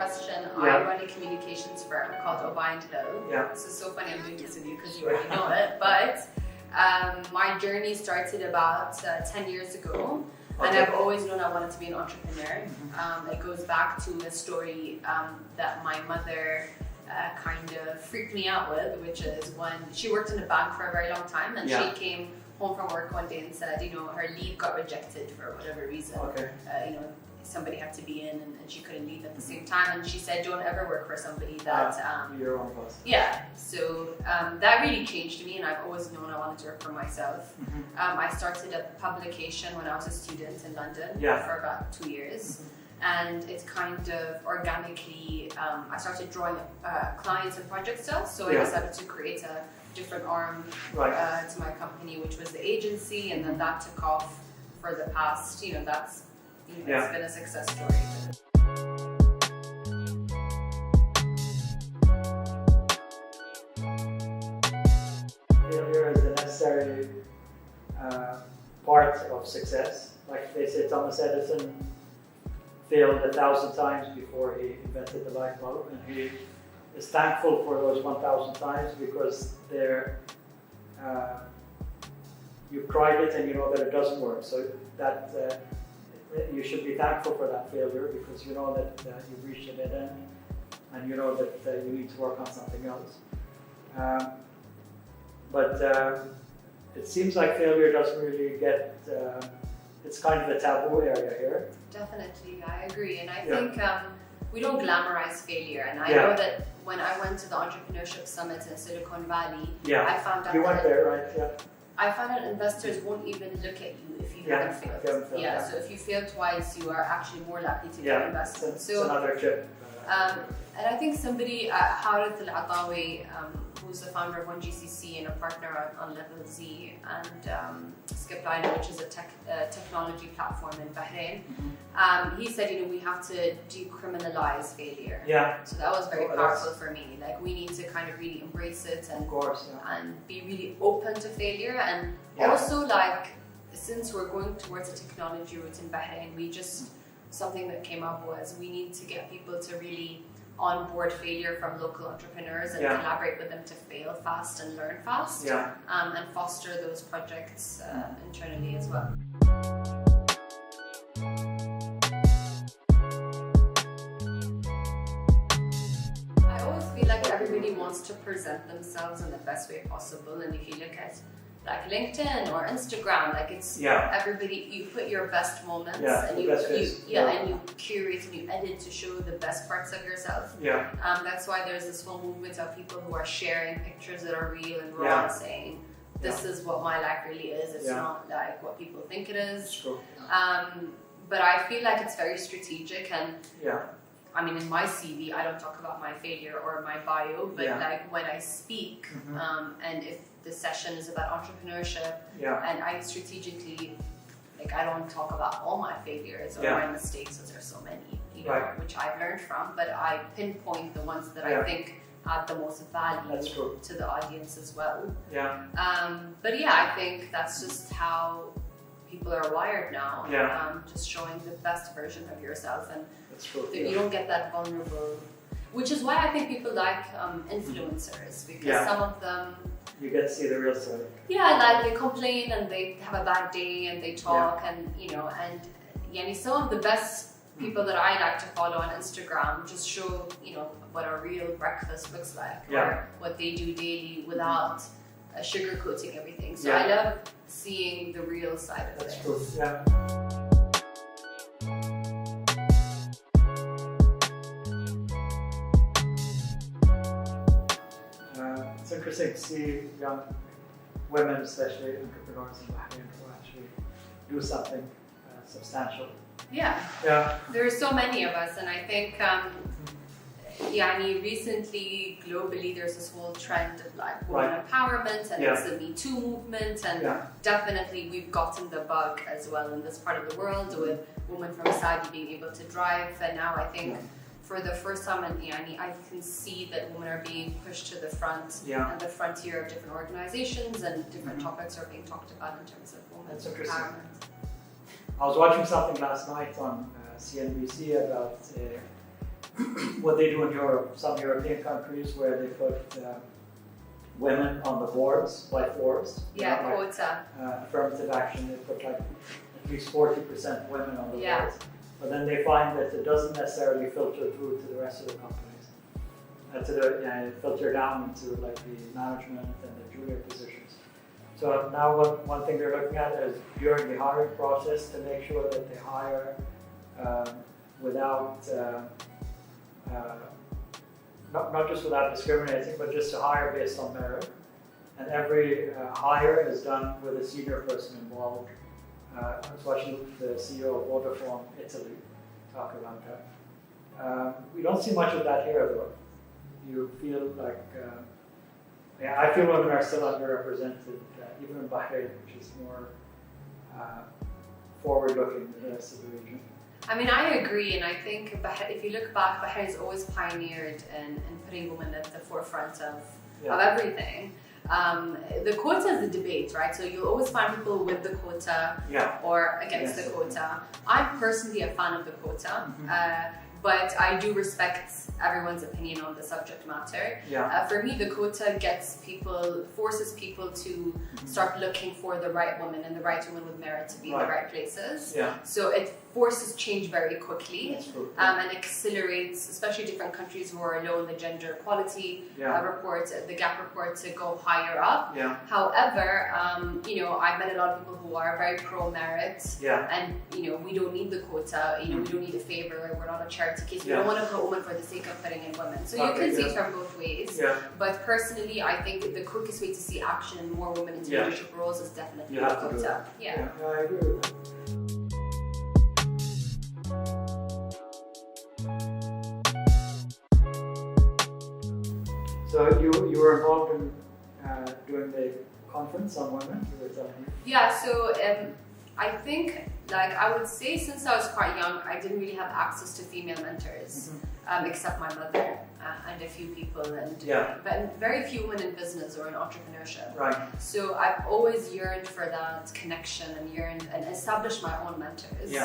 question, I run a communications firm called Obaidat. Yeah. This is so funny I'm doing this with you because you already know it, but my journey started about 10 years ago. Okay. And I've always known I wanted to be an entrepreneur. It goes back to a story that my mother kind of freaked me out with, which is when she worked in a bank for a very long time, and she came home from work one day and said, her leave got rejected for whatever reason. Okay. Somebody had to be in and she couldn't leave at the same time, and she said, don't ever work for somebody that your own boss. Yeah, so that really changed me, and I've always known I wanted to work for myself. I started a publication when I was a student in London for about 2 years, and it kind of organically I started drawing clients and project stuff, so I decided to create a different arm to my company, which was the agency, and then that took off for the past, it's been a success story. Failure is a necessary part of success. Like they say, Thomas Edison failed 1,000 times before he invented the light bulb, and he is thankful for those 1,000 times because you tried it and you know that it doesn't work. So that you should be thankful for that failure because you know that you've reached a dead end, and you know that you need to work on something else. But it seems like failure doesn't really get, it's kind of a taboo area here. Definitely, I agree. And I think we don't glamorize failure. And I know that when I went to the Entrepreneurship Summit in Silicon Valley, I found out you went there, right? Yeah. I found that investors won't even look at you if you haven't failed. So if you fail twice, you are actually more likely to get invested. It's another tip. And I think somebody, Harith Al-Atawi, who's the founder of 1GCC and a partner on Level Z, and Skipliner, which is a technology platform in Bahrain, he said, we have to decriminalize failure. Yeah. So that was very powerful for me. Like, we need to kind of really embrace it and be really open to failure. And also, like, since we're going towards a technology route in Bahrain, something that came up was we need to get people to really onboard failure from local entrepreneurs and collaborate with them to fail fast and learn fast, and foster those projects internally as well. I always feel like everybody wants to present themselves in the best way possible, and if you look at like LinkedIn or Instagram, like it's everybody, you put your best moments and you curate and you edit to show the best parts of yourself. That's why there's this whole movement of people who are sharing pictures that are real and raw and saying, this is what my life really is. It's not like what people think it is. But I feel like it's very strategic, and I mean, in my CV, I don't talk about my failure or my bio, but like when I speak, and if the session is about entrepreneurship, and I strategically, like, I don't talk about all my failures or my mistakes, because there's so many, which I've learned from, but I pinpoint the ones that I think add the most value to the audience as well. But I think that's just how people are wired now. Just showing the best version of yourself, and you don't get that vulnerable, which is why I think people like influencers, because some of them, you get to see the real story. Like they complain and they have a bad day and they talk and some of the best people that I like to follow on Instagram just show what a real breakfast looks like, or what they do daily without sugarcoating everything. So I love seeing the real side of That's things. true. It's interesting to see young women, especially entrepreneurs in Bahrain, who actually do something substantial. There are so many of us, and I think recently globally there's this whole trend of like women empowerment, and it's the Me Too movement, and definitely we've gotten the bug as well in this part of the world with women from Saudi being able to drive, and now I think for the first time in Yani, I can see that women are being pushed to the front and the frontier of different organizations, and different topics are being talked about in terms of women's empowerment. I was watching something last night on CNBC about what they do in Europe, some European countries where they put women on the boards by fours. Yeah, quota. Affirmative action, they put like at least 40% women on the boards. But then they find that it doesn't necessarily filter through to the rest of the companies. Filter down into like the management and the junior positions. So now one thing they're looking at is during the hiring process to make sure that they hire without, not just without discriminating, but just to hire based on merit. And every hire is done with a senior person involved. I was watching the CEO of Wafa in Italy talk about that. We don't see much of that here though. You feel like, I feel women are still underrepresented, even in Bahrain, which is more forward-looking than the rest of the region. I mean, I agree, and I think if you look back, Bahrain has always pioneered in putting women at the forefront of everything. The quota is the debate, right? So you'll always find people with the quota or against the quota. I'm personally a fan of the quota, but I do respect everyone's opinion on the subject matter. For me, the quota forces people to start looking for the right woman and the right woman with merit to be in the right places. So it forces change very quickly and accelerates, especially different countries who are low in the gender equality report, the gap report, to go higher up. However, I've met a lot of people who are very pro-merit and, we don't need the quota, we don't need a favor, we're not a charity case, we don't want to put women for the sake of putting in women. So you can see it from both ways. But personally, I think the quickest way to see action and more women in leadership roles is definitely the quota. I agree with that. So you were involved in doing the conference on women, you were telling me? So I think, I would say since I was quite young, I didn't really have access to female mentors, except my mother and a few people, but very few women in business or in entrepreneurship. So I've always yearned for that connection and established my own mentors.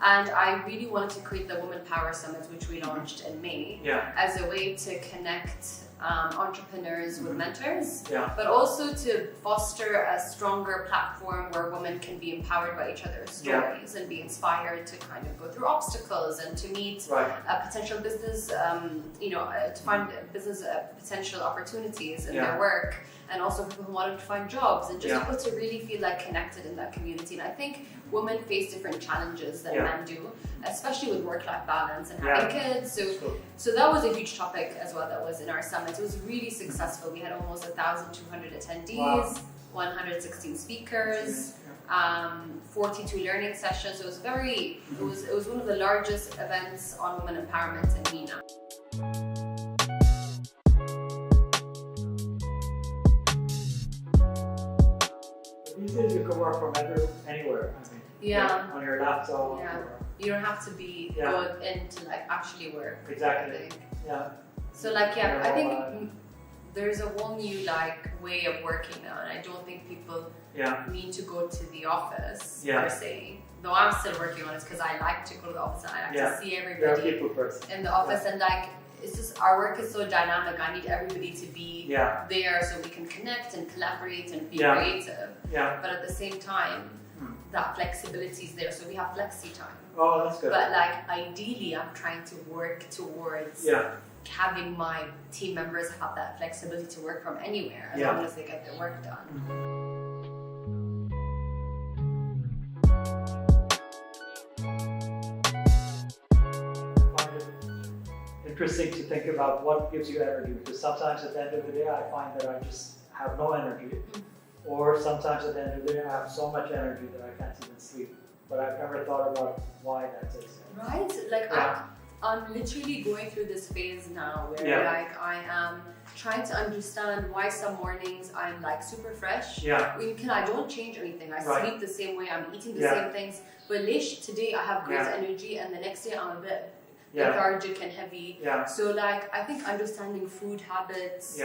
And I really wanted to create the Women Power Summit, which we launched in May, as a way to connect entrepreneurs with mentors, but also to foster a stronger platform where women can be empowered by each other's stories and be inspired to kind of go through obstacles and to meet potential business, to find business potential opportunities in their work, and also people who wanted to find jobs, and just people to really feel like connected in that community. And I think women face different challenges than men do, especially with work-life balance and having kids. So that was a huge topic as well that was in our summit. It was really successful. We had almost 1,200 attendees, 116 speakers, 42 learning sessions. It was it was one of the largest events on women empowerment in MENA. These days you can work from anywhere. On your laptop. You don't have to be good in to actually work. Exactly. So I think there's a whole new way of working now, and I don't think people need to go to the office per se. Though I'm still working on it because I like to go to the office and I like to see everybody in the office, and it's just our work is so dynamic. I need everybody to be there so we can connect and collaborate and be creative. But at the same time, that flexibility is there, so we have flexi time. Oh, that's good. But ideally, I'm trying to work towards having my team members have that flexibility to work from anywhere as long as they get their work done. I find it interesting to think about what gives you energy, because sometimes at the end of the day, I find that I just have no energy. Or sometimes at the end of the day, I have so much energy that I can't even sleep. But I've never thought about why that is. Right? I'm literally going through this phase now where I am trying to understand why some mornings I'm super fresh. I don't change anything. I sleep the same way, I'm eating the same things. But today I have great energy, and the next day I'm a bit lethargic and heavy. So I think understanding food habits,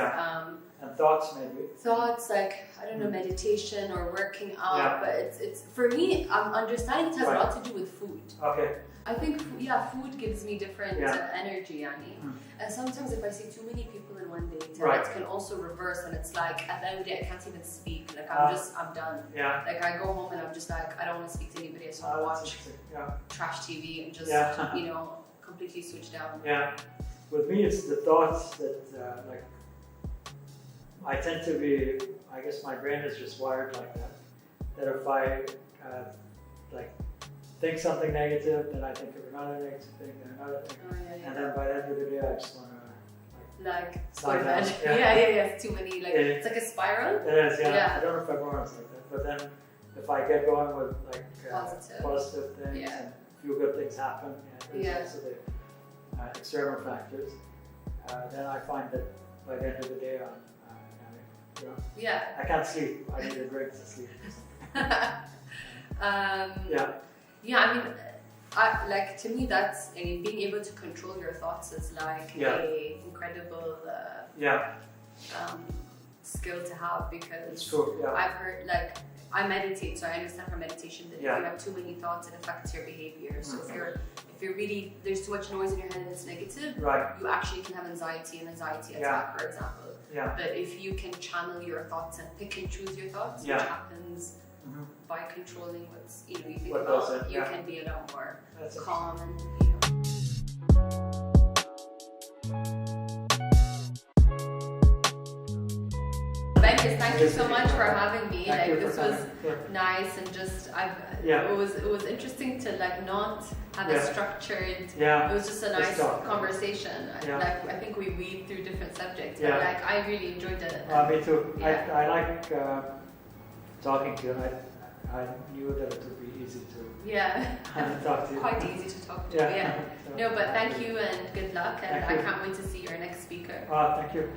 And thoughts maybe. Thoughts like, I don't know, meditation or working out, but it's for me, I'm understanding it has a lot to do with food. Okay. I think, food gives me different energy, Annie. And sometimes if I see too many people in one day, it can also reverse, and it's like, at the end of the day, I can't even speak. Like, I'm done. Yeah. Like, I go home and I'm just like, I don't want to speak to anybody. I just want to watch trash TV and just, completely switch down. Yeah. With me, it's the thoughts that, I tend to be, I guess my brain is just wired like that. That if I, think something negative, then I think of another negative thing, then another thing. And then by the end of the day, I just want to slide down. It's too many, it's like a spiral. It is, I don't know if everyone's like that, but then if I get going with positive things and a few good things happen, there's also the external factors, then I find that by the end of the day, I can't sleep. I need a drink to sleep. I mean, to me, that's, being able to control your thoughts is like a incredible skill to have, because I've heard, I meditate, so I understand from meditation that if you have too many thoughts, it affects your behavior. So if you're really, there's too much noise in your head and it's negative, you actually can have anxiety attack, for example. But if you can channel your thoughts and pick and choose your thoughts, which happens by controlling what's you think about, you can be a lot more calm and Benkis, thank you so much for having me. This was nice, and just it was interesting to not have a structured. It was just a nice conversation. I think we weaved through different subjects, but I really enjoyed it. Me too. I like talking to you. I knew that it would be easy to talk to you. Quite easy to talk to. No, but thank you and good luck, and I can't wait to see your next speaker. Thank you.